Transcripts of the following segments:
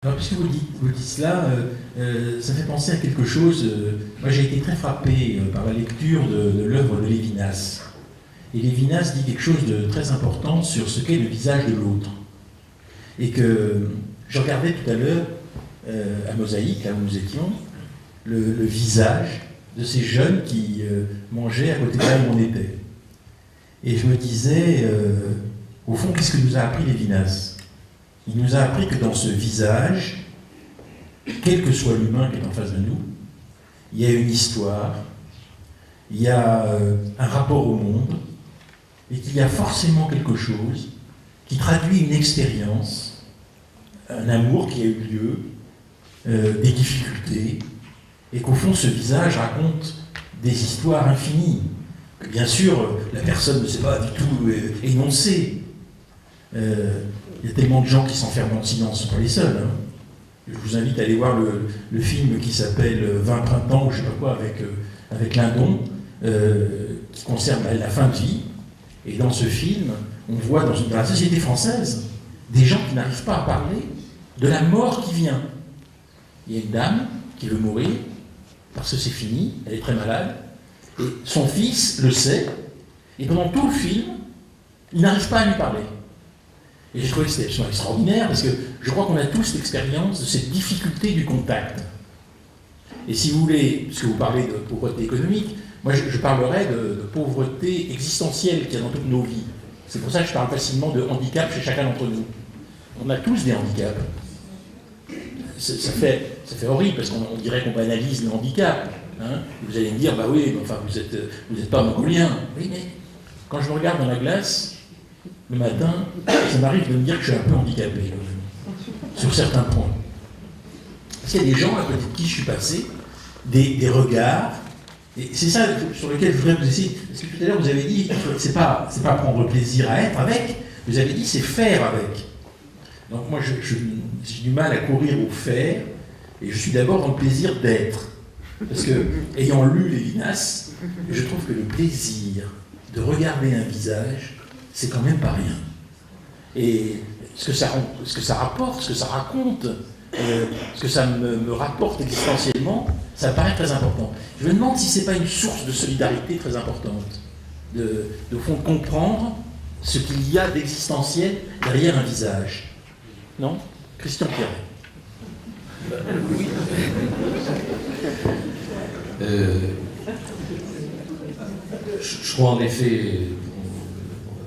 Alors, puisque vous dites cela, ça fait penser à quelque chose. Moi, j'ai été très frappé par la lecture de l'œuvre de Lévinas. Et Lévinas dit quelque chose de très important sur ce qu'est le visage de l'autre. Et que je regardais tout à l'heure, à Mosaïque, là où nous étions, le visage de ces jeunes qui mangeaient à côté de là où on était. Et je me disais, au fond, qu'est-ce que nous a appris Lévinas ? Il nous a appris que dans ce visage, quel que soit l'humain qui est en face de nous, il y a une histoire, il y a un rapport au monde, et qu'il y a forcément quelque chose qui traduit une expérience, un amour qui a eu lieu, des difficultés, et qu'au fond ce visage raconte des histoires infinies, que bien sûr la personne ne sait pas du tout énoncer. Il y a tellement de gens qui s'enferment dans le silence, ce ne sont pas les seuls. Hein. Je vous invite à aller voir le film qui s'appelle 20 printemps, ou je ne sais pas quoi, avec Lindon, qui concerne la fin de vie. Et dans ce film, on voit dans la société française des gens qui n'arrivent pas à parler de la mort qui vient. Il y a une dame qui veut mourir parce que c'est fini, elle est très malade, et son fils le sait, et pendant tout le film, il n'arrive pas à lui parler. Et j'ai trouvé que c'était absolument extraordinaire, parce que je crois qu'on a tous l'expérience de cette difficulté du contact. Et si vous voulez, puisque vous parlez de pauvreté économique, moi je parlerai de pauvreté existentielle qu'il y a dans toutes nos vies. C'est pour ça que je parle facilement de handicap chez chacun d'entre nous. On a tous des handicaps. Ça fait horrible, parce qu'on dirait qu'on banalise le handicap. Hein. Vous allez me dire, bah oui, enfin, vous êtes pas mongolien. Oui, mais quand je me regarde dans la glace, le matin, ça m'arrive de me dire que je suis un peu handicapé, sur certains points. Parce qu'il y a des gens à côté de qui je suis passé, des regards, et c'est ça sur lequel je voudrais vous essayer. Parce que tout à l'heure, vous avez dit, c'est pas prendre plaisir à être avec, vous avez dit, c'est faire avec. Donc moi, j'ai du mal à courir au faire, et je suis d'abord dans le plaisir d'être. Parce que, ayant lu Lévinas, je trouve que le plaisir de regarder un visage, c'est quand même pas rien. Et ce que ça rapporte, ce que ça raconte, ce que ça me rapporte existentiellement, ça me paraît très important. Je me demande si c'est pas une source de solidarité très importante, de fond comprendre ce qu'il y a d'existentiel derrière un visage. Non ? Christian Pierret. Oui. Je crois en effet,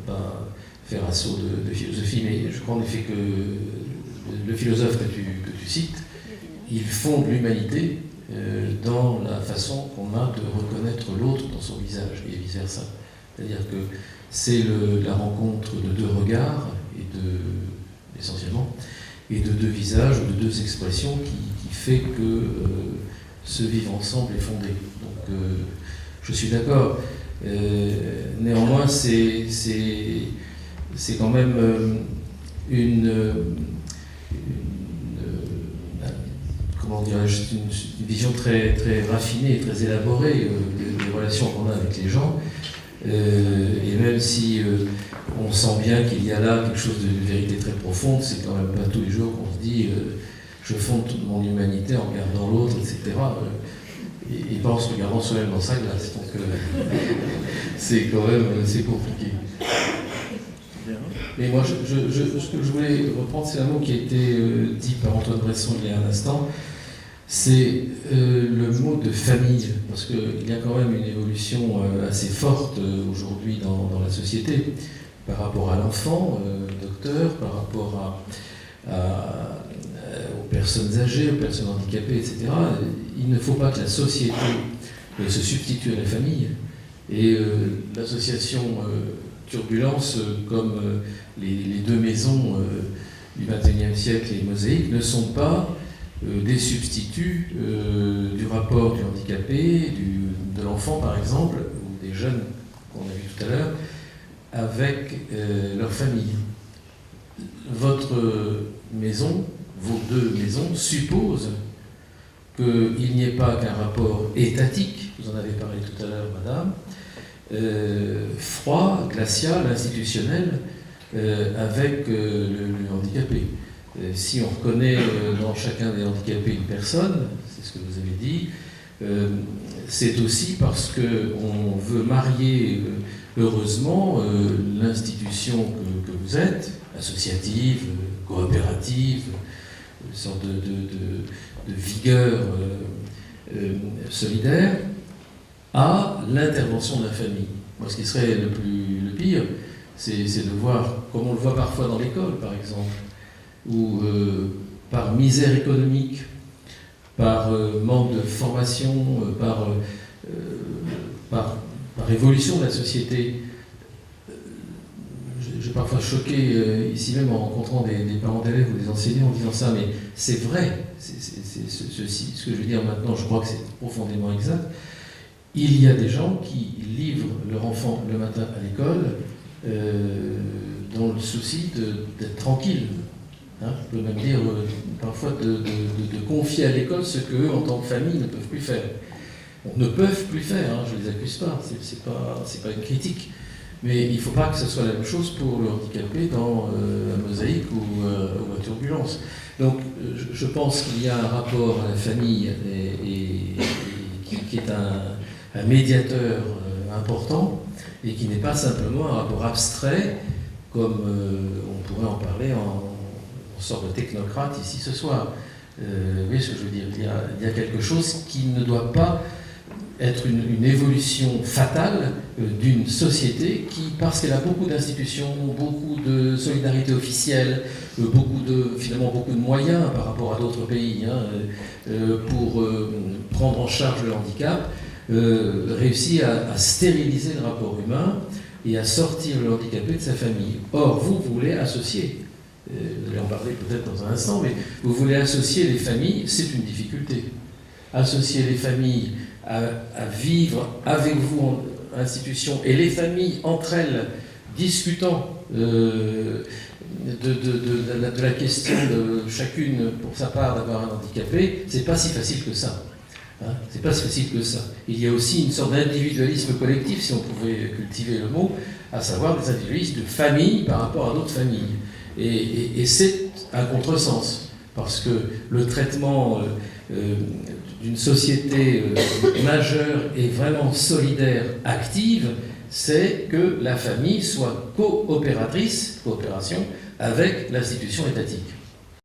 on ne va pas faire assaut de philosophie, mais je crois en effet que le philosophe que tu cites, il fonde l'humanité dans la façon qu'on a de reconnaître l'autre dans son visage, et vice-versa. C'est-à-dire que c'est la rencontre de deux regards, essentiellement, et de deux visages, ou de deux expressions qui fait que ce vivre ensemble est fondé. Donc je suis d'accord. Néanmoins, c'est quand même comment dirais-je, une vision très, très raffinée et très élaborée des relations qu'on a avec les gens. Et même si on sent bien qu'il y a là quelque chose de vérité très profonde, c'est quand même pas tous les jours qu'on se dit je fonde toute mon humanité en regardant l'autre, etc. Et pas en se regardant soi-même dans sa glace. Donc c'est quand même c'est compliqué. Mais moi, ce que je voulais reprendre, c'est un mot qui a été dit par Antoine Bresson il y a un instant, c'est le mot de famille, parce qu'il y a quand même une évolution assez forte aujourd'hui dans la société, par rapport à l'enfant, docteur, par rapport aux personnes âgées, aux personnes handicapées, etc. Il ne faut pas que la société se substitue à la famille. Et l'association Turbulence, comme les deux maisons du XXIe siècle et Mosaïque, ne sont pas des substituts du rapport du handicapé, de l'enfant par exemple, ou des jeunes qu'on a vu tout à l'heure, avec leur famille. Votre maison, vos deux maisons, supposent qu'il n'y ait pas qu'un rapport étatique, vous en avez parlé tout à l'heure, madame, froid, glacial, institutionnel, avec le handicapé. Si on reconnaît dans chacun des handicapés une personne, c'est ce que vous avez dit, c'est aussi parce qu'on veut marier heureusement l'institution que vous êtes, associative, coopérative, une sorte de vigueur solidaire, à l'intervention de la famille. Moi, ce qui serait le pire, c'est de voir, comme on le voit parfois dans l'école, par exemple, où par misère économique, par manque de formation, par évolution de la société. J'ai parfois choqué ici même en rencontrant des parents d'élèves ou des enseignants en disant ça, mais c'est vrai, ce que je veux dire maintenant, je crois que c'est profondément exact. Il y a des gens qui livrent leur enfant le matin à l'école dans le souci d'être tranquille. Hein, je peux même dire parfois de confier à l'école ce qu'eux, en tant que famille, ne peuvent plus faire. Bon, ne peuvent plus faire, hein, je ne les accuse pas, c'est pas une critique. Mais il ne faut pas que ce soit la même chose pour le handicapé dans la mosaïque ou à turbulence. Donc je pense qu'il y a un rapport à la famille qui est un médiateur important et qui n'est pas simplement un rapport abstrait comme on pourrait en parler en sorte de technocrate ici ce soir. Vous voyez ce que je veux dire, il y a quelque chose qui ne doit pas être une évolution fatale d'une société qui, parce qu'elle a beaucoup d'institutions, beaucoup de solidarité officielle, finalement beaucoup de moyens par rapport à d'autres pays pour prendre en charge le handicap, réussit à stériliser le rapport humain et à sortir le handicapé de sa famille. Or, vous voulez associer, vous allez en parler peut-être dans un instant, mais vous voulez associer les familles, c'est une difficulté. Associer les familles à vivre avec vous en institution et les familles entre elles discutant de la question de chacune pour sa part d'avoir un handicapé, c'est pas si facile que ça. Hein, c'est pas si facile que ça. Il y a aussi une sorte d'individualisme collectif, si on pouvait cultiver le mot, à savoir des individualismes de famille par rapport à d'autres familles. Et c'est un contresens, parce que le traitement d'une société majeure et vraiment solidaire, active, c'est que la famille soit coopération avec l'institution étatique.